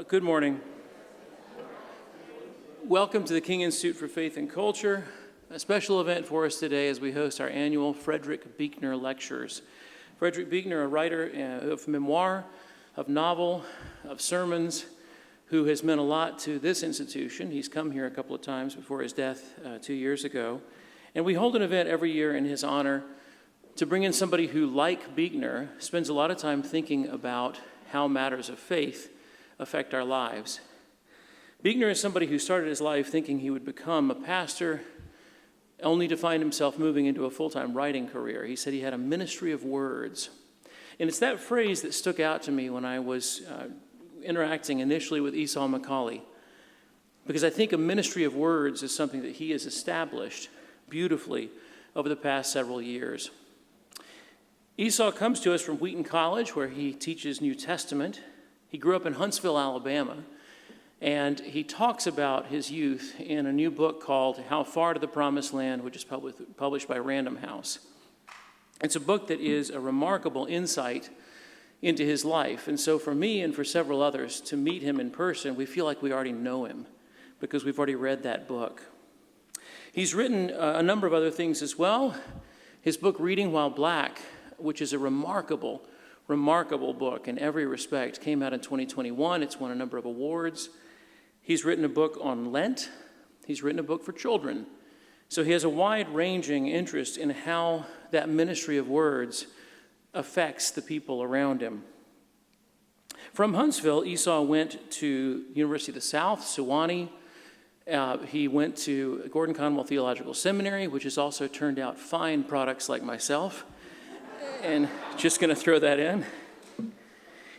Good morning. Welcome to the King Institute for Faith and Culture, a special event for us today as we host our annual Frederick Buechner Lectures. Frederick Buechner, a writer of memoir, of novel, of sermons, who has meant a lot to this institution. He's come here a couple of times before his death 2 years ago. And we hold an event every year in his honor to bring in somebody who, like Buechner, spends a lot of time thinking about how matters of faith affect our lives. Buechner is somebody who started his life thinking he would become a pastor, only to find himself moving into a full-time writing career. He said he had a ministry of words. And it's that phrase that stuck out to me when I was interacting initially with Esau McCaulley, because I think a ministry of words is something that he has established beautifully over the past several years. Esau comes to us from Wheaton College, where he teaches New Testament. He grew up in Huntsville, Alabama, and he talks about his youth in a new book called How Far to the Promised Land, which is published by Random House. It's a book that is a remarkable insight into his life. And so for me and for several others, to meet him in person, we feel like we already know him because we've already read that book. He's written a number of other things as well. His book, Reading While Black, which is a remarkable book in every respect, came out in 2021. It's won a number of awards. He's written a book on Lent. He's written a book for children. So he has a wide-ranging interest in how that ministry of words affects the people around him. From Huntsville, Esau went to University of the South, Sewanee. He went to Gordon Conwell Theological Seminary, which has also turned out fine products like myself. And just going to throw that in.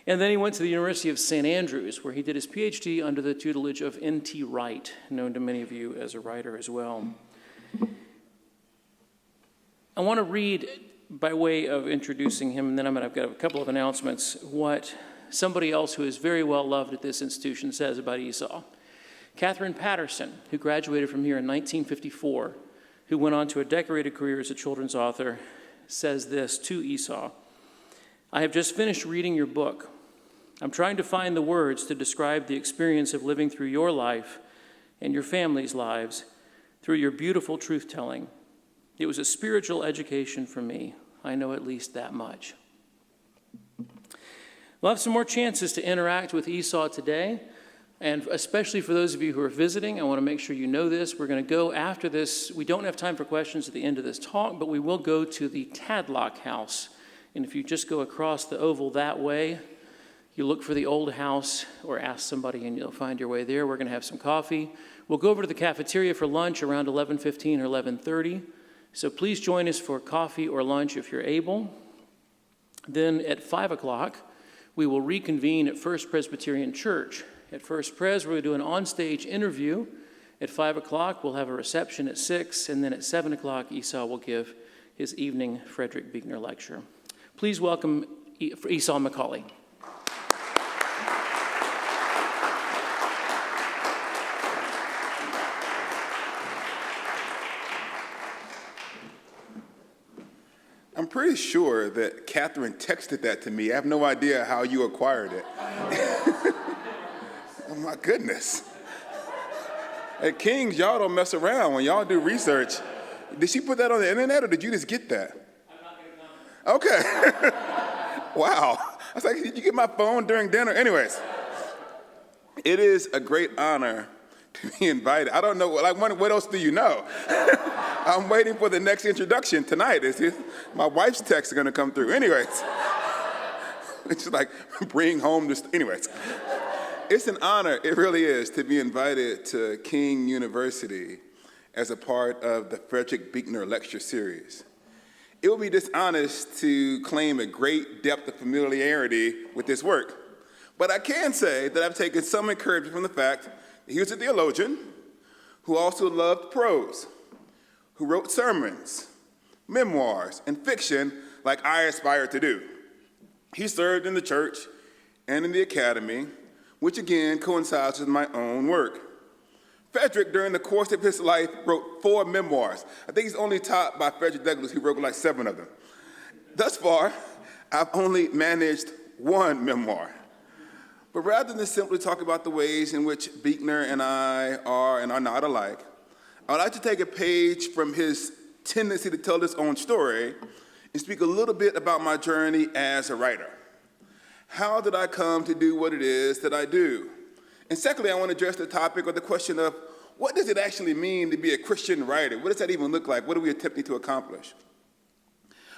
And then he went to the University of St. Andrews, where he did his PhD under the tutelage of N.T. Wright, known to many of you as a writer as well. I want to read, by way of introducing him, and then I've got a couple of announcements, what somebody else who is very well loved at this institution says about Esau. Catherine Patterson, who graduated from here in 1954, who went on to a decorated career as a children's author, says this to Esau: I have just finished reading your book. I'm trying to find the words to describe the experience of living through your life and your family's lives through your beautiful truth-telling. It was a spiritual education for me. I know at least that much. We'll have some more chances to interact with Esau today. And especially for those of you who are visiting, I want to make sure you know this. We're going to go after this. We don't have time for questions at the end of this talk, but we will go to the Tadlock House. And if you just go across the oval that way, you look for the old house or ask somebody and you'll find your way there. We're going to have some coffee. We'll go over to the cafeteria for lunch around 11:15 or 11:30. So please join us for coffee or lunch if you're able. Then at 5 o'clock, we will reconvene at First Presbyterian Church. At First Pres, we're going to do an on-stage interview. At 5 o'clock, we'll have a reception at 6, and then at 7 o'clock, Esau will give his evening Frederick Buechner lecture. Please welcome Esau McCaulley. I'm pretty sure that Catherine texted that to me. I have no idea how you acquired it. Oh my goodness. At King's, y'all don't mess around when y'all do research. Did she put that on the internet or did you just get that? I'm not going to comment. Okay. Wow. I was like, did you get my phone during dinner? Anyways, it is a great honor to be invited. I don't know, what else do you know? I'm waiting for the next introduction tonight. My wife's texts are going to come through. Anyways, it's just like bring home this. Anyways. It's an honor, it really is, to be invited to King University as a part of the Frederick Buechner Lecture Series. It would be dishonest to claim a great depth of familiarity with this work, but I can say that I've taken some encouragement from the fact that he was a theologian who also loved prose, who wrote sermons, memoirs, and fiction like I aspire to do. He served in the church and in the academy, which again coincides with my own work. Frederick, during the course of his life, wrote 4 memoirs. I think he's only topped by Frederick Douglass, who wrote like 7 of them. Thus far, I've only managed 1 memoir. But rather than simply talk about the ways in which Buechner and I are and are not alike, I would like to take a page from his tendency to tell his own story and speak a little bit about my journey as a writer. How did I come to do what it is that I do? And secondly, I want to address the topic or the question of what does it actually mean to be a Christian writer? What does that even look like? What are we attempting to accomplish?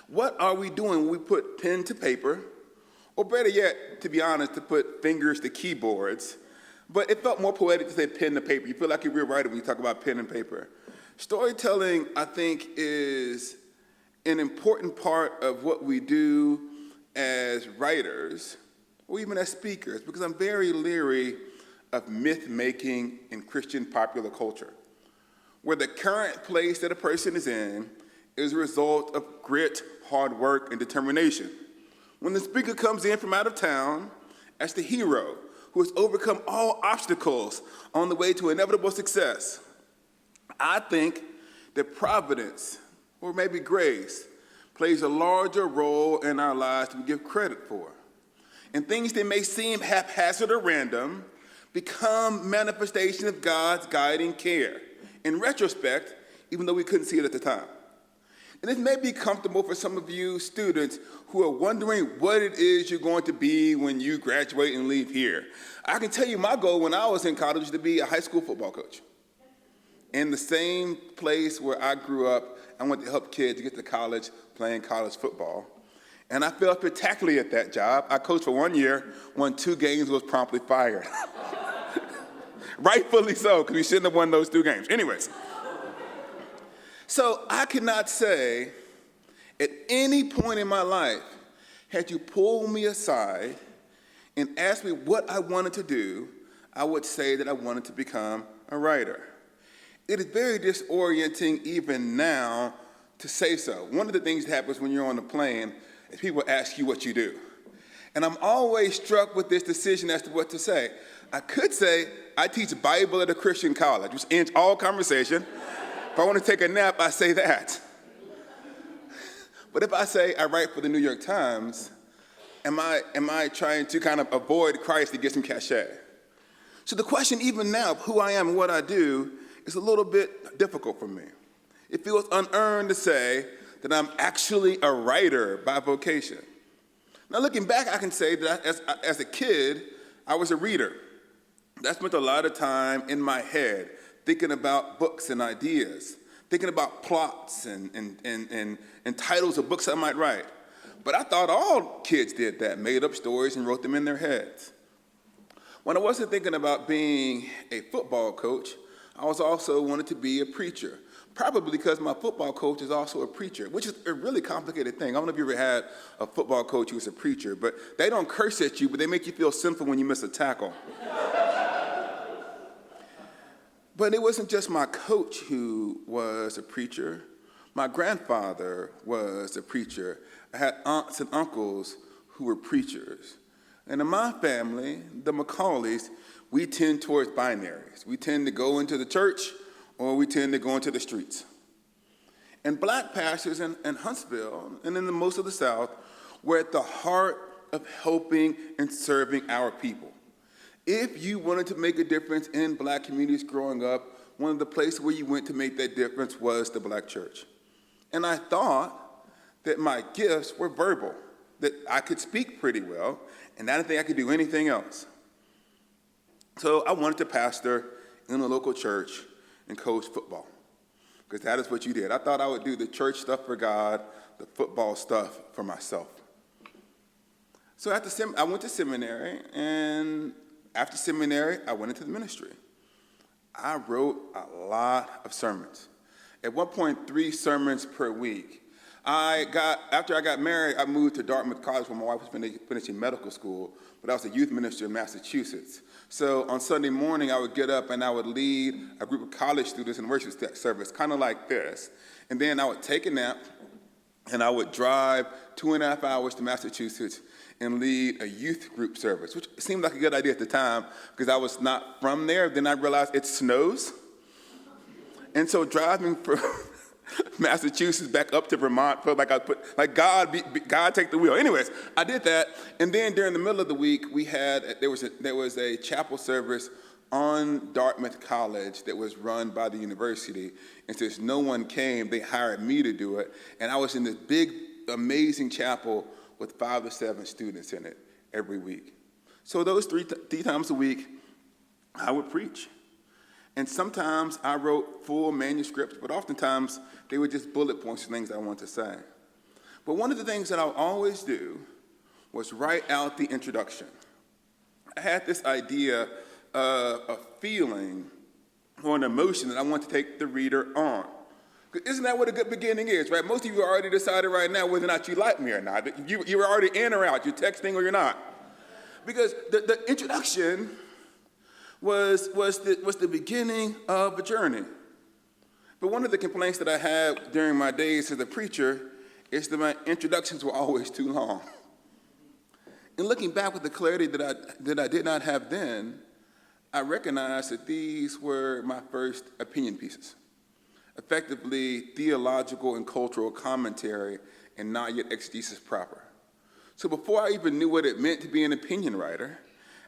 What are we doing when we put pen to paper, or better yet, to be honest, to put fingers to keyboards? But it felt more poetic to say pen to paper. You feel like a real writer when you talk about pen and paper. Storytelling, I think, is an important part of what we do as writers, or even as speakers, because I'm very leery of myth-making in Christian popular culture, where the current place that a person is in is a result of grit, hard work, and determination. When the speaker comes in from out of town as the hero who has overcome all obstacles on the way to inevitable success, I think that providence, or maybe grace, plays a larger role in our lives than we give credit for. And things that may seem haphazard or random become manifestation of God's guiding care. In retrospect, even though we couldn't see it at the time. And this may be comfortable for some of you students who are wondering what it is you're going to be when you graduate and leave here. I can tell you my goal when I was in college was to be a high school football coach. In the same place where I grew up, I went to help kids get to college playing college football. And I failed spectacularly at that job. I coached for 1 year, won 2 games, was promptly fired. Rightfully so, because we shouldn't have won those 2 games. Anyways. So I cannot say at any point in my life, had you pulled me aside and asked me what I wanted to do, I would say that I wanted to become a writer. It is very disorienting even now to say so. One of the things that happens when you're on the plane is people ask you what you do. And I'm always struck with this decision as to what to say. I could say, I teach Bible at a Christian college, which ends all conversation. If I want to take a nap, I say that. But if I say I write for the New York Times, am I trying to kind of avoid Christ to get some cachet? So the question even now of who I am and what I do is a little bit difficult for me. It feels unearned to say that I'm actually a writer by vocation. Now looking back, I can say that as a kid, I was a reader. I spent a lot of time in my head thinking about books and ideas, thinking about plots and titles of books I might write. But I thought all kids did that, made up stories and wrote them in their heads. When I wasn't thinking about being a football coach, I was also wanted to be a preacher, probably because my football coach is also a preacher, which is a really complicated thing. I don't know if you ever had a football coach who was a preacher, but they don't curse at you, but they make you feel sinful when you miss a tackle. But it wasn't just my coach who was a preacher. My grandfather was a preacher. I had aunts and uncles who were preachers. And in my family, the McCaulleys, we tend towards binaries. We tend to go into the church or we tend to go into the streets. And black pastors in Huntsville and in most of the South were at the heart of helping and serving our people. If you wanted to make a difference in black communities growing up, one of the places where you went to make that difference was the black church. And I thought that my gifts were verbal, that I could speak pretty well, and I didn't think I could do anything else. So I wanted to pastor in a local church and coach football, because that is what you did. I thought I would do the church stuff for God, the football stuff for myself. So I went to seminary, and after seminary, I went into the ministry. I wrote a lot of sermons. At one point, 3 sermons per week. After I got married, I moved to Dartmouth College where my wife was finishing medical school, but I was a youth minister in Massachusetts. So on Sunday morning, I would get up and I would lead a group of college students in worship service, kind of like this. And then I would take a nap, and I would drive 2.5 hours to Massachusetts and lead a youth group service, which seemed like a good idea at the time because I was not from there. Then I realized it snows. And so driving Massachusetts back up to Vermont. Felt like I put, like God take the wheel. Anyways, I did that. And then during the middle of the week, there was a chapel service on Dartmouth College that was run by the university. And since no one came, they hired me to do it. And I was in this big, amazing chapel with 5 to 7 students in it every week. So those three times a week, I would preach. And sometimes I wrote full manuscripts, but oftentimes they were just bullet points of things I wanted to say. But one of the things that I would always do was write out the introduction. I had this idea of a feeling or an emotion that I want to take the reader on. Isn't that what a good beginning is, right? Most of you already decided right now whether or not you like me or not. You're already in or out. You're texting or you're not. Because the introduction was the beginning of a journey. But one of the complaints that I had during my days as a preacher is that my introductions were always too long. And looking back with the clarity that I did not have then, I recognized that these were my first opinion pieces, effectively theological and cultural commentary and not yet exegesis proper. So before I even knew what it meant to be an opinion writer,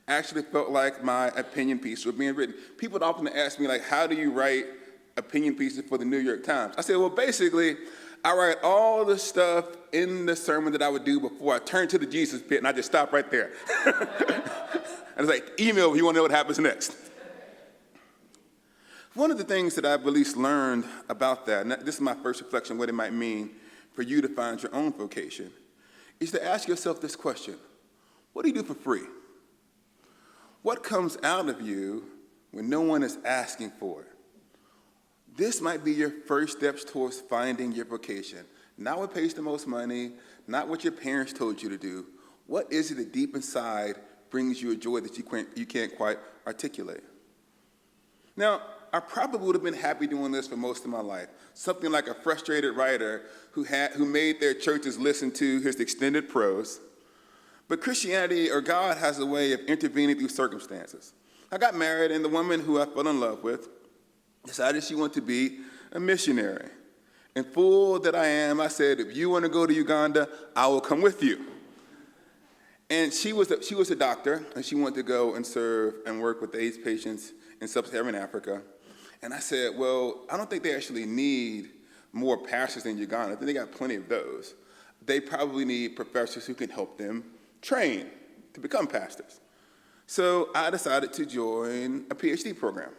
I actually felt like my opinion piece was being written. People would often ask me, like, how do you write opinion pieces for the New York Times? I said, well, basically, I write all the stuff in the sermon that I would do before I turn to the Jesus pit, and I just stop right there. I was like, email if you want to know what happens next. One of the things that I've at least learned about that, and this is my first reflection, what it might mean for you to find your own vocation, is to ask yourself this question: what do you do for free? What comes out of you when no one is asking for it? This might be your first steps towards finding your vocation. Not what pays the most money, not what your parents told you to do. What is it that deep inside brings you a joy that you can't quite articulate? Now, I probably would have been happy doing this for most of my life. Something like a frustrated writer who made their churches listen to his extended prose. But Christianity, or God, has a way of intervening through circumstances. I got married, and the woman who I fell in love with decided she wanted to be a missionary. And fool that I am, I said, if you want to go to Uganda, I will come with you. And she was a doctor, and she wanted to go and serve and work with AIDS patients in sub-Saharan Africa. And I said, well, I don't think they actually need more pastors in Uganda. I think they got plenty of those. They probably need professors who can help them train to become pastors. So I decided to join a PhD program.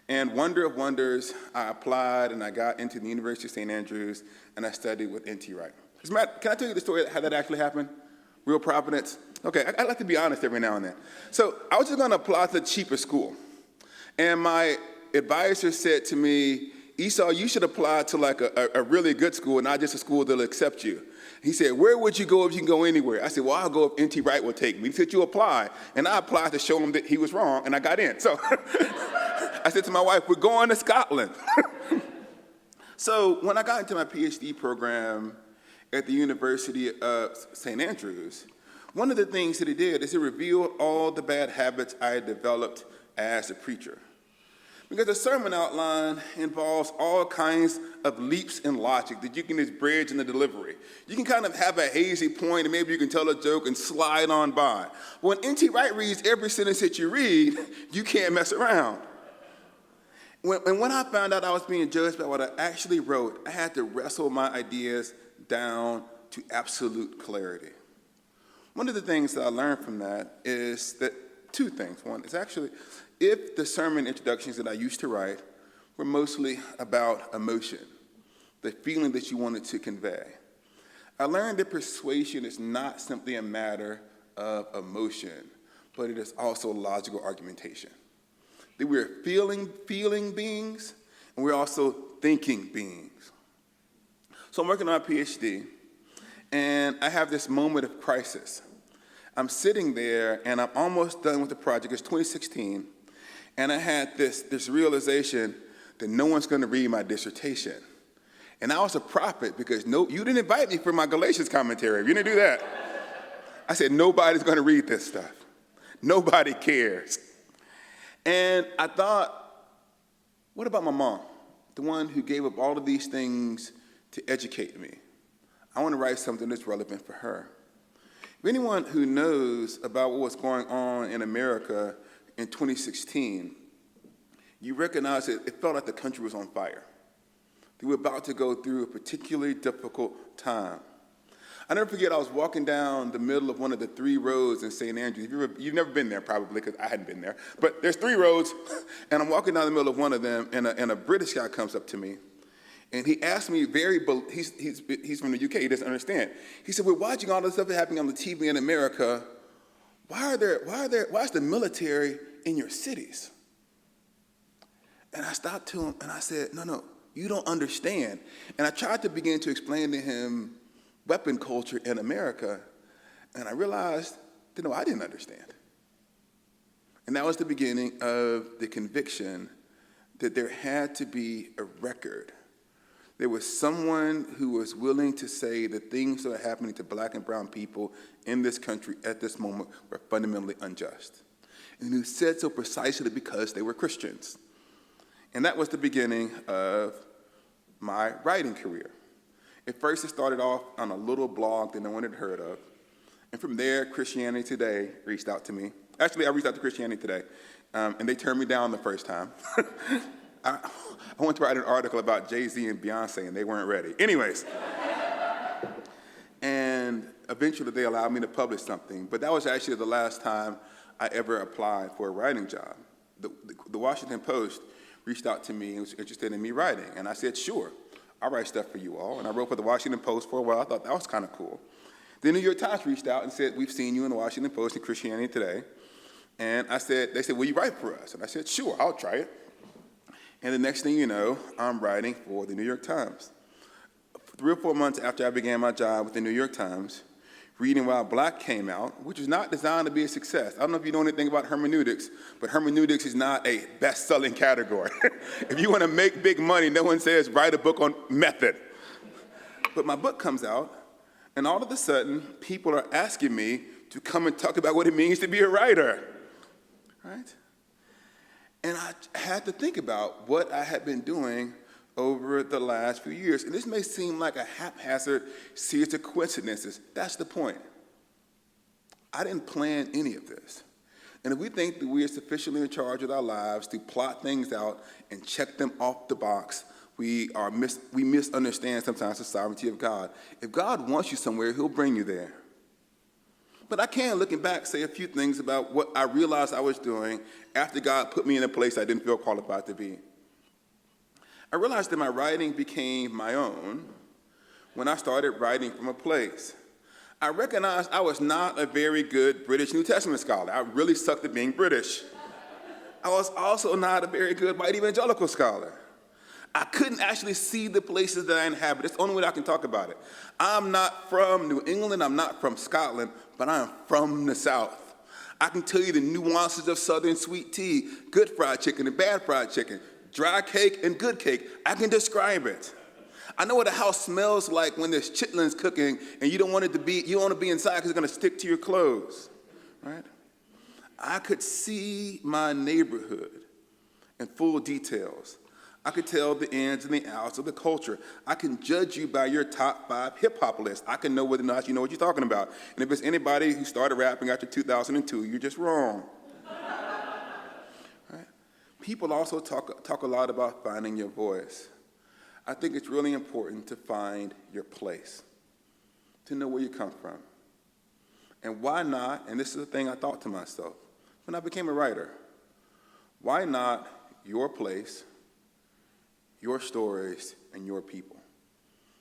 And wonder of wonders, I applied and I got into the University of St. Andrews and I studied with N.T. Wright. Can I tell you the story of how that actually happened? Real Providence? Okay, I like to be honest every now and then. So I was just going to apply to the cheapest school. And my advisor said to me, Esau, you should apply to like a really good school, not just a school that'll accept you. He said, where would you go if you can go anywhere? I said, well, I'll go if N.T. Wright will take me. He said, you apply. And I applied to show him that he was wrong, and I got in. So I said to my wife, we're going to Scotland. So when I got into my PhD program at the University of St. Andrews, one of the things that it did is it revealed all the bad habits I had developed as a preacher. Because the sermon outline involves all kinds of leaps in logic that you can just bridge in the delivery. You can kind of have a hazy point, and maybe you can tell a joke and slide on by. When N.T. Wright reads every sentence that you read, you can't mess around. When I found out I was being judged by what I actually wrote, I had to wrestle my ideas down to absolute clarity. One of the things that I learned from that is that two things. One is actually, if the sermon introductions that I used to write were mostly about emotion, the feeling that you wanted to convey, I learned that persuasion is not simply a matter of emotion, but it is also logical argumentation. That we're feeling beings, and we're also thinking beings. So I'm working on a PhD, and I have this moment of crisis. I'm sitting there, and I'm almost done with the project. It's 2016, and I had this realization that no one's going to read my dissertation. And I was a prophet because you didn't invite me for my Galatians commentary. You didn't do that. I said, nobody's going to read this stuff. Nobody cares. And I thought, what about my mom? the one who gave up all of these things to educate me. I want to write something that's relevant for her. If anyone who knows about what was going on in America in 2016, you recognize it felt like the country was on fire. They were about to go through a particularly difficult time. I never forget, I was walking down the middle of one of the 3 roads in St. Andrews. You've never been there probably, because I hadn't been there. But there's 3 roads, and I'm walking down the middle of one of them, and a British guy comes up to me. And he asked me he's from the UK, he doesn't understand. He said, we're watching all this stuff happening on the TV in America. Why is the military in your cities? And I stopped to him and I said, no, you don't understand. And I tried to begin to explain to him weapon culture in America, and I realized that no, I didn't understand. And that was the beginning of the conviction that there had to be a record. There was someone who was willing to say that things that are happening to black and brown people in this country at this moment were fundamentally unjust. And who said so precisely because they were Christians. And that was the beginning of my writing career. At first, it started off on a little blog that no one had heard of. And from there, Christianity Today reached out to me. Actually, I reached out to Christianity Today, and they turned me down the first time. I went to write an article about Jay-Z and Beyonce, and they weren't ready. Anyways. And eventually, they allowed me to publish something. But that was actually the last time I ever applied for a writing job. The Washington Post reached out to me and was interested in me writing. And I said, sure, I'll write stuff for you all. And I wrote for the Washington Post for a while. I thought that was kind of cool. The New York Times reached out and said, we've seen you in the Washington Post and Christianity Today. And they said, will you write for us? And I said, sure, I'll try it. And the next thing you know, I'm writing for the New York Times. 3 or 4 months after I began my job with the New York Times, Reading While Black came out, which was not designed to be a success. I don't know if you know anything about hermeneutics, but hermeneutics is not a best-selling category. If you want to make big money, no one says write a book on method. But my book comes out, and all of a sudden, people are asking me to come and talk about what it means to be a writer, right? And I had to think about what I had been doing over the last few years. And this may seem like a haphazard series of coincidences. That's the point. I didn't plan any of this. And if we think that we are sufficiently in charge of our lives to plot things out and check them off the box, we misunderstand sometimes the sovereignty of God. If God wants you somewhere, he'll bring you there. But I can, looking back, say a few things about what I realized I was doing after God put me in a place I didn't feel qualified to be. I realized that my writing became my own when I started writing from a place. I recognized I was not a very good British New Testament scholar. I really sucked at being British. I was also not a very good white evangelical scholar. I couldn't actually see the places that I inhabit. It's the only way I can talk about it. I'm not from New England, I'm not from Scotland, but I am from the South. I can tell you the nuances of Southern sweet tea, good fried chicken and bad fried chicken, dry cake and good cake. I can describe it. I know what a house smells like when there's chitlins cooking and you don't want to be inside because it's going to stick to your clothes, right? I could see my neighborhood in full details. I could tell the ins and the outs of the culture. I can judge you by your top 5 hip-hop list. I can know whether or not you know what you're talking about. And if it's anybody who started rapping after 2002, you're just wrong. Right? People also talk a lot about finding your voice. I think it's really important to find your place, to know where you come from. And why not, and this is the thing I thought to myself when I became a writer, why not your place, your stories, and your people?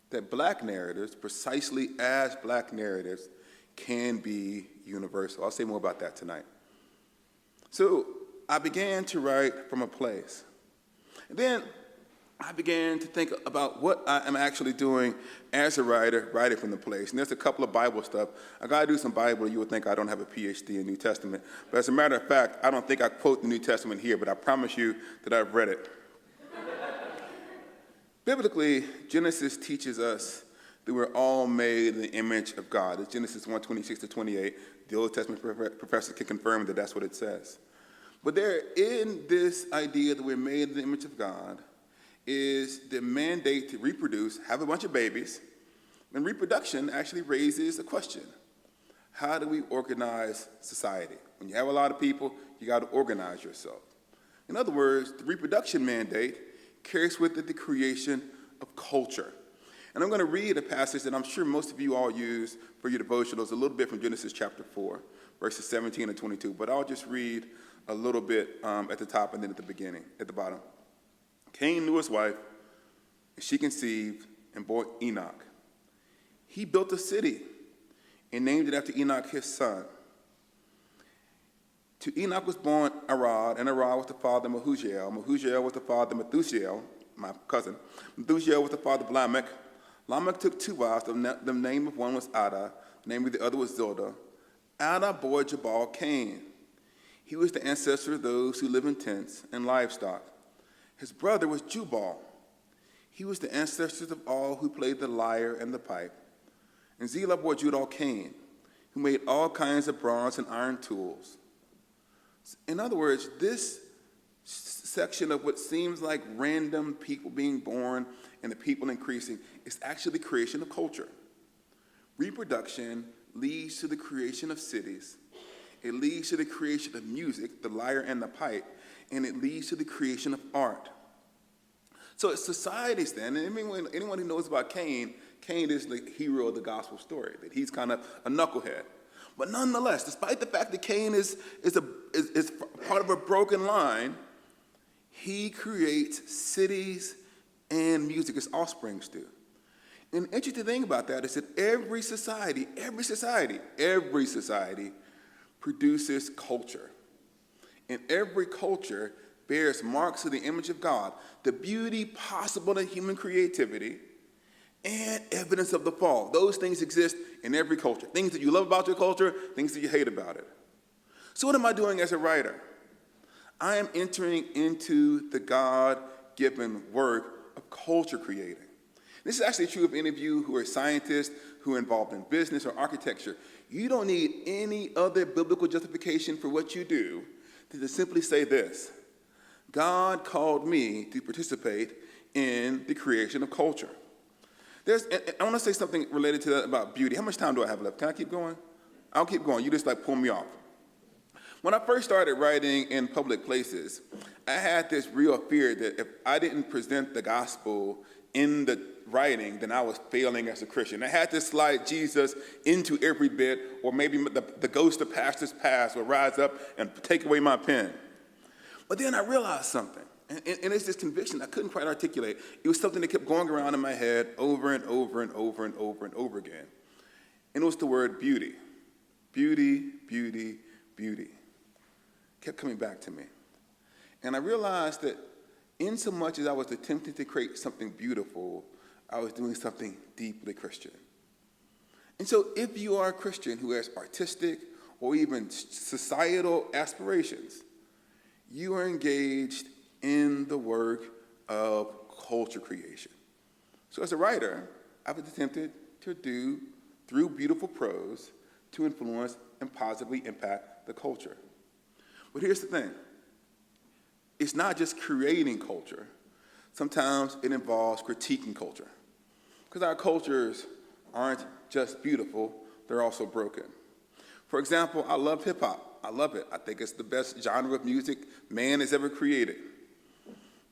That black narratives, precisely as black narratives, can be universal. I'll say more about that tonight. So I began to write from a place. And then I began to think about what I am actually doing as a writer, writing from the place. And there's a couple of Bible stuff. I got to do some Bible. You would think I don't have a PhD in New Testament. But as a matter of fact, I don't think I quote the New Testament here, but I promise you that I've read it. Biblically, Genesis teaches us that we're all made in the image of God. It's Genesis 1:26-28. The Old Testament professors can confirm that that's what it says. But there, in this idea that we're made in the image of God, is the mandate to reproduce, have a bunch of babies, and reproduction actually raises a question. How do we organize society? When you have a lot of people, you got to organize yourself. In other words, the reproduction mandate carries with it the creation of culture. And I'm going to read a passage that I'm sure most of you all use for your devotionals, a little bit from Genesis chapter 4, verses 17 and 22. But I'll just read a little bit at the top and then at the beginning, at the bottom. Cain knew his wife, and she conceived and bore Enoch. He built a city and named it after Enoch, his son. To Enoch was born Arad, and Arad was the father of Mehujael. Mehujael was the father of Methuselah, my cousin. Methuselah was the father of Lamech. Lamech took two wives. The name of one was Ada, namely the other was Zildah. Ada bore Jabal Cain. He was the ancestor of those who live in tents and livestock. His brother was Jubal. He was the ancestor of all who played the lyre and the pipe. And Zillah bore Judal Cain, who made all kinds of bronze and iron tools. In other words, this section of what seems like random people being born and the people increasing is actually the creation of culture. Reproduction leads to the creation of cities. It leads to the creation of music, the lyre and the pipe, and it leads to the creation of art. So it's societies then, and anyone who knows about Cain is the hero of the gospel story, that he's kind of a knucklehead. But nonetheless, despite the fact that Cain is part of a broken line, he creates cities and music, his offsprings do. And the interesting thing about that is that every society produces culture. And every culture bears marks of the image of God, the beauty possible in human creativity, and evidence of the fall. Those things exist in every culture. Things that you love about your culture, things that you hate about it. So what am I doing as a writer? I am entering into the God-given work of culture creating. This is actually true of any of you who are scientists, who are involved in business or architecture. You don't need any other biblical justification for what you do than to simply say this: God called me to participate in the creation of culture. I want to say something related to that about beauty. How much time do I have left? Can I keep going? I'll keep going. You just pull me off. When I first started writing in public places, I had this real fear that if I didn't present the gospel in the writing, then I was failing as a Christian. I had to slide Jesus into every bit, or maybe the ghost of pastors past would rise up and take away my pen. But then I realized something, and it's this conviction I couldn't quite articulate. It was something that kept going around in my head over and over and over and over and over again. And it was the word beauty. Beauty, beauty, beauty. Kept coming back to me. And I realized that in so much as I was attempting to create something beautiful, I was doing something deeply Christian. And so if you are a Christian who has artistic or even societal aspirations, you are engaged in the work of culture creation. So as a writer, I've attempted to do, through beautiful prose, to influence and positively impact the culture. But here's the thing. It's not just creating culture. Sometimes it involves critiquing culture. Because our cultures aren't just beautiful, they're also broken. For example, I love hip-hop. I love it. I think it's the best genre of music man has ever created.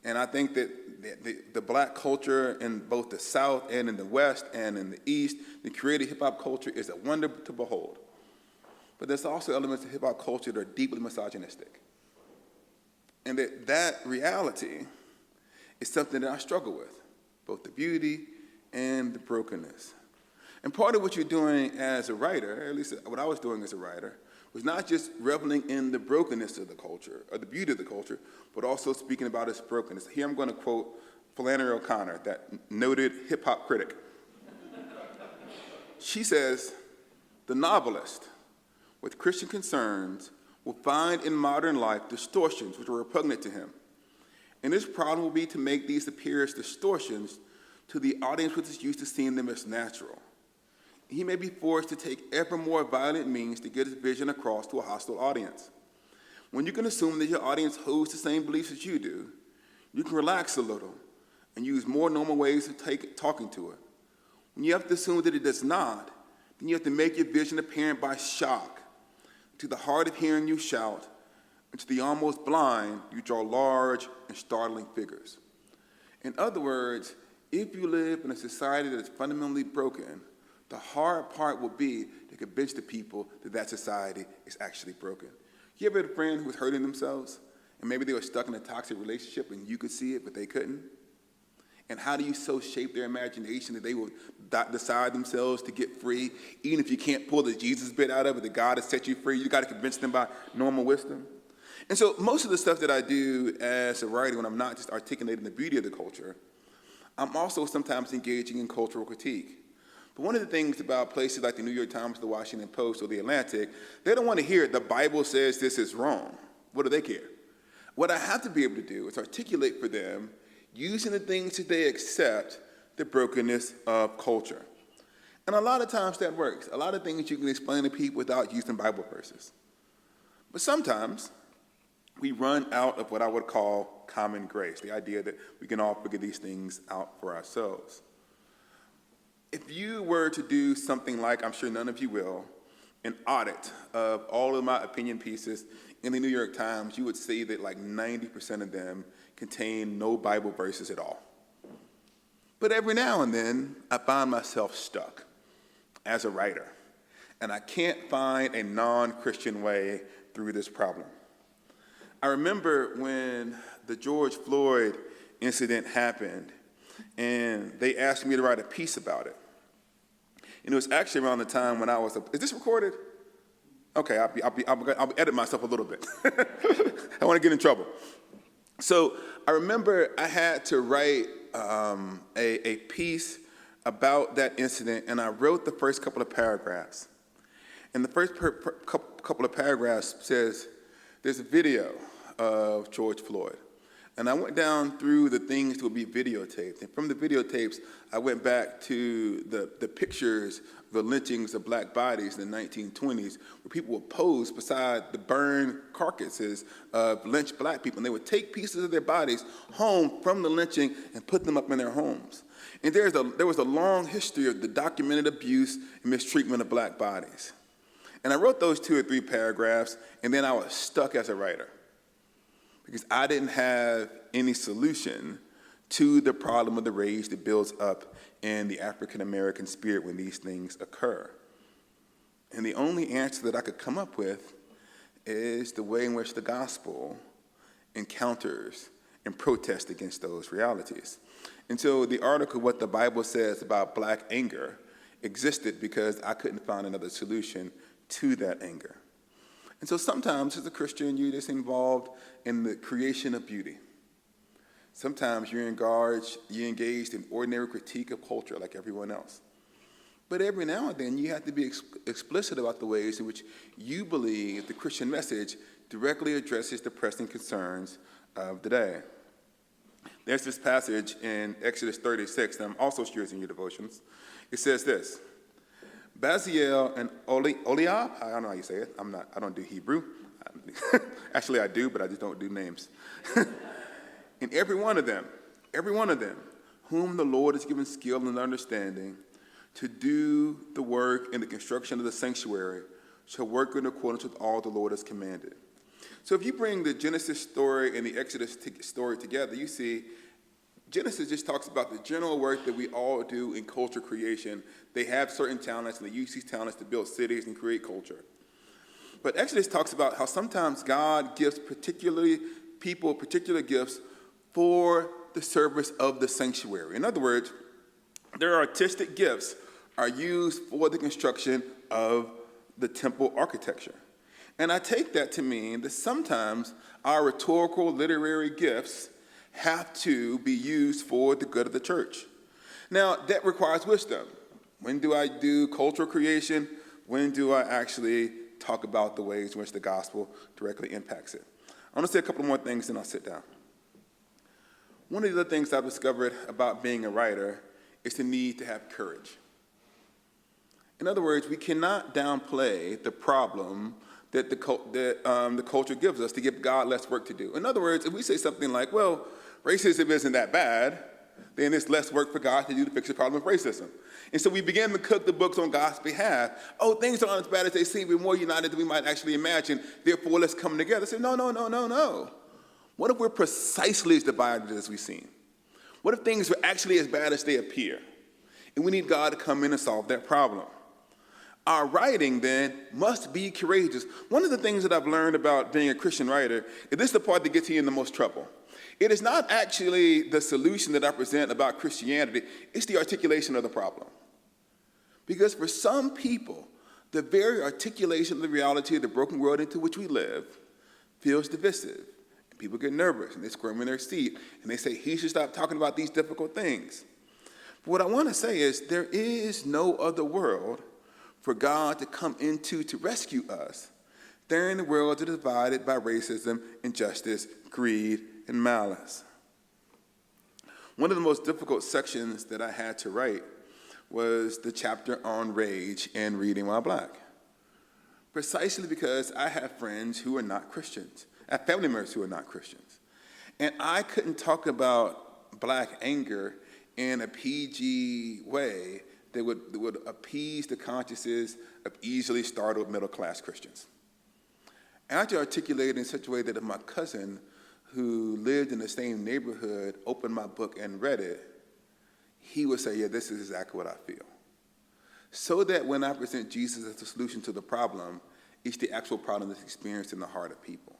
And I think that the black culture in both the South and in the West and in the East, the creative hip-hop culture is a wonder to behold. But there's also elements of hip-hop culture that are deeply misogynistic. And that reality is something that I struggle with, both the beauty and the brokenness. And part of what you're doing as a writer, at least what I was doing as a writer, was not just reveling in the brokenness of the culture, or the beauty of the culture, but also speaking about its brokenness. Here I'm going to quote Flannery O'Connor, that noted hip-hop critic. She says, "The novelist, with Christian concerns, will find in modern life distortions which are repugnant to him. And his problem will be to make these appear as distortions to the audience which is used to seeing them as natural. He may be forced to take ever more violent means to get his vision across to a hostile audience. When you can assume that your audience holds the same beliefs as you do, you can relax a little and use more normal ways of talking to it. When you have to assume that it does not, then you have to make your vision apparent by shock. To the hard of hearing you shout, and to the almost blind you draw large and startling figures. In other words, if you live in a society that is fundamentally broken, the hard part will be to convince the people that that society is actually broken. You ever had a friend who was hurting themselves, and maybe they were stuck in a toxic relationship and you could see it, but they couldn't? And how do you so shape their imagination that they will decide themselves to get free, even if you can't pull the Jesus bit out of it, that God has set you free? You got to convince them by normal wisdom. And so most of the stuff that I do as a writer, when I'm not just articulating the beauty of the culture, I'm also sometimes engaging in cultural critique. But one of the things about places like the New York Times, the Washington Post, or the Atlantic, they don't want to hear the Bible says this is wrong. What do they care? What I have to be able to do is articulate for them, using the things that they accept, the brokenness of culture. And a lot of times that works. A lot of things you can explain to people without using Bible verses. But sometimes we run out of what I would call common grace, the idea that we can all figure these things out for ourselves. If you were to do something like, I'm sure none of you will, an audit of all of my opinion pieces in the New York Times, you would see that like 90% of them contain no Bible verses at all. But every now and then, I find myself stuck as a writer, and I can't find a non-Christian way through this problem. I remember when the George Floyd incident happened, and they asked me to write a piece about it. And it was actually around the time when I was, is this recorded? Okay, I'll edit myself a little bit. I want to get in trouble. So I remember I had to write a piece about that incident, and I wrote the first couple of paragraphs. And the first couple of paragraphs says, there's a video of George Floyd. And I went down through the things that would be videotaped. And from the videotapes, I went back to the pictures of the lynchings of black bodies in the 1920s, where people would pose beside the burned carcasses of lynched black people. And they would take pieces of their bodies home from the lynching and put them up in their homes. And there was a long history of the documented abuse and mistreatment of black bodies. And I wrote those 2 or 3 paragraphs, and then I was stuck as a writer, because I didn't have any solution to the problem of the rage that builds up in the African-American spirit when these things occur. And the only answer that I could come up with is the way in which the gospel encounters and protests against those realities. And so the article, What the Bible Says About Black Anger, existed because I couldn't find another solution to that anger. And so sometimes as a Christian, you're just involved in the creation of beauty. Sometimes you're engaged in ordinary critique of culture like everyone else. But every now and then, you have to be explicit about the ways in which you believe the Christian message directly addresses the pressing concerns of the day. There's this passage in Exodus 36 that I'm also sharing in your devotions. It says this: Baziel and Oliab, I don't know how you say it. I don't do Hebrew. Actually, I do, but I just don't do names. And every one of them, whom the Lord has given skill and understanding to do the work in the construction of the sanctuary, shall work in accordance with all the Lord has commanded. So if you bring the Genesis story and the Exodus story together, you see Genesis just talks about the general work that we all do in culture creation. They have certain talents, and they use these talents to build cities and create culture. But Exodus talks about how sometimes God gives particular gifts for the service of the sanctuary. In other words, their artistic gifts are used for the construction of the temple architecture. And I take that to mean that sometimes our rhetorical literary gifts have to be used for the good of the church. Now, that requires wisdom. When do I do cultural creation? When do I actually talk about the ways in which the gospel directly impacts it? I want to say a couple more things, then I'll sit down. One of the other things I've discovered about being a writer is the need to have courage. In other words, we cannot downplay the problem that the culture gives us to give God less work to do. In other words, if we say something like, well, racism isn't that bad, then it's less work for God to do to fix the problem of racism. And so we began to cook the books on God's behalf. Oh, things aren't as bad as they seem. We're more united than we might actually imagine. Therefore, let's come together. Say, no. What if we're precisely as divided as we seem? What if things are actually as bad as they appear? And we need God to come in and solve that problem. Our writing, then, must be courageous. One of the things that I've learned about being a Christian writer is this is the part that gets you in the most trouble. It is not actually the solution that I present about Christianity, it's the articulation of the problem. Because for some people, the very articulation of the reality of the broken world into which we live feels divisive. And people get nervous, and they squirm in their seat, and they say, he should stop talking about these difficult things. But what I want to say is, there is no other world for God to come into to rescue us than the world that is divided by racism, injustice, greed, and malice. One of the most difficult sections that I had to write was the chapter on rage and reading while black. Precisely because I have friends who are not Christians. I have family members who are not Christians. And I couldn't talk about black anger in a PG way that would appease the consciences of easily startled middle-class Christians. And I had to articulate it in such a way that if my cousin, who lived in the same neighborhood, opened my book and read it, he would say, yeah, this is exactly what I feel. So that when I present Jesus as the solution to the problem, it's the actual problem that's experienced in the heart of people.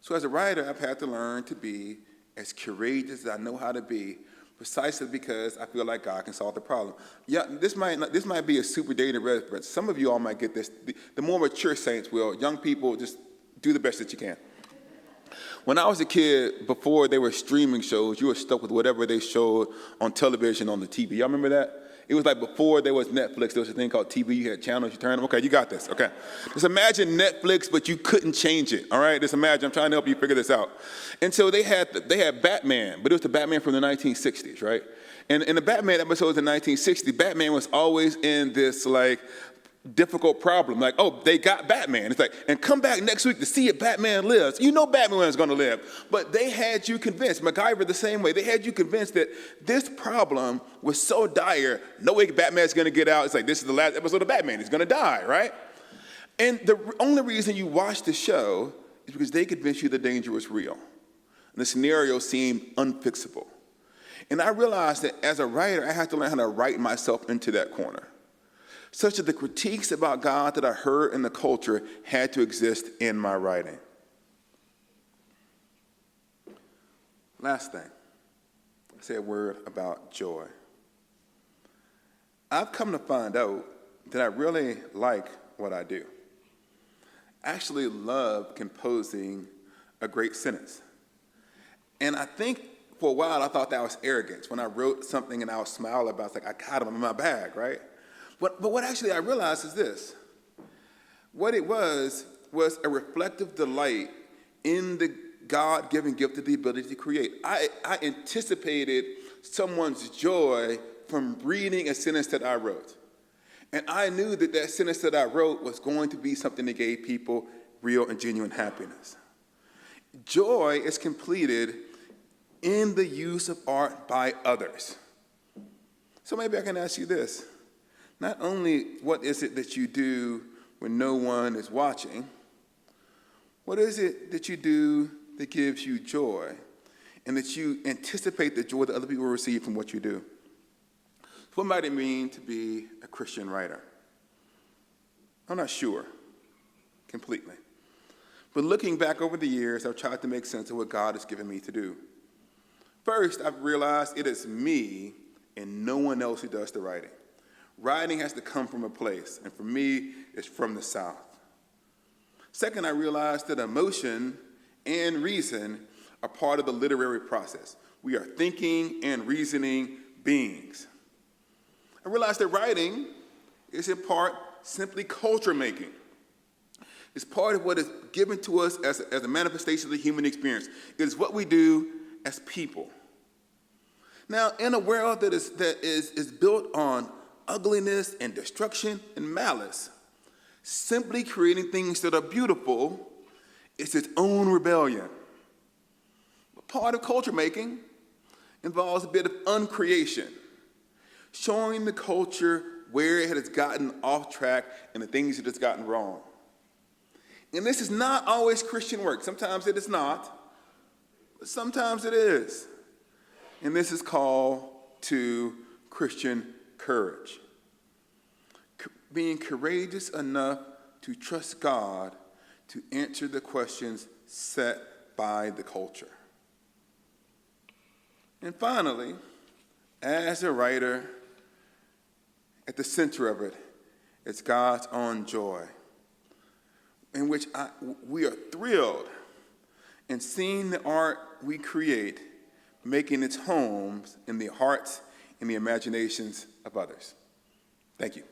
So as a writer, I've had to learn to be as courageous as I know how to be, precisely because I feel like God can solve the problem. Yeah, this might be a super dated reference. Some of you all might get this. The more mature saints will. Young people, just do the best that you can. When I was a kid, before there were streaming shows, you were stuck with whatever they showed on television on the TV. Y'all remember that? It was like before there was Netflix, there was a thing called TV. You had channels, you turn them. Okay, you got this. Okay. Just imagine Netflix, but you couldn't change it. All right? Just imagine. I'm trying to help you figure this out. And so they had Batman, but it was the Batman from the 1960s, right? And in the Batman episodes in 1960, Batman was always in this like difficult problem. Like, oh, they got Batman. It's like, and come back next week to see if Batman lives. You know Batman is going to live. But they had you convinced, MacGyver the same way, they had you convinced that this problem was so dire, no way Batman's going to get out. It's like, this is the last episode of Batman. He's going to die, right? And the only reason you watch the show is because they convinced you the danger was real. And the scenario seemed unfixable. And I realized that as a writer, I had to learn how to write myself into that corner, such that the critiques about God that I heard in the culture had to exist in my writing. Last thing, I'll say a word about joy. I've come to find out that I really like what I do. I actually love composing a great sentence. And I think for a while I thought that was arrogance. When I wrote something and I would smile about it, it's like, I got them in my bag, right? But what actually I realized is this. What it was a reflective delight in the God-given gift of the ability to create. I anticipated someone's joy from reading a sentence that I wrote. And I knew that that sentence that I wrote was going to be something that gave people real and genuine happiness. Joy is completed in the use of art by others. So maybe I can ask you this. Not only what is it that you do when no one is watching, what is it that you do that gives you joy and that you anticipate the joy that other people will receive from what you do? What might it mean to be a Christian writer? I'm not sure completely. But looking back over the years, I've tried to make sense of what God has given me to do. First, I've realized it is me and no one else who does the writing. Writing has to come from a place, and for me, it's from the South. Second, I realized that emotion and reason are part of the literary process. We are thinking and reasoning beings. I realized that writing is in part simply culture making. It's part of what is given to us as a manifestation of the human experience. It is what we do as people. Now, in a world that is built on ugliness and destruction and malice, simply creating things that are beautiful is its own rebellion. Part of culture making involves a bit of uncreation, showing the culture where it has gotten off track and the things it has gotten wrong. And this is not always Christian work. Sometimes it is not, but sometimes it is. And this is called to Christian courage. Being courageous enough to trust God to answer the questions set by the culture. And finally, as a writer, at the center of it is God's own joy, in which we are thrilled in seeing the art we create making its homes in the hearts and the imaginations of others. Thank you.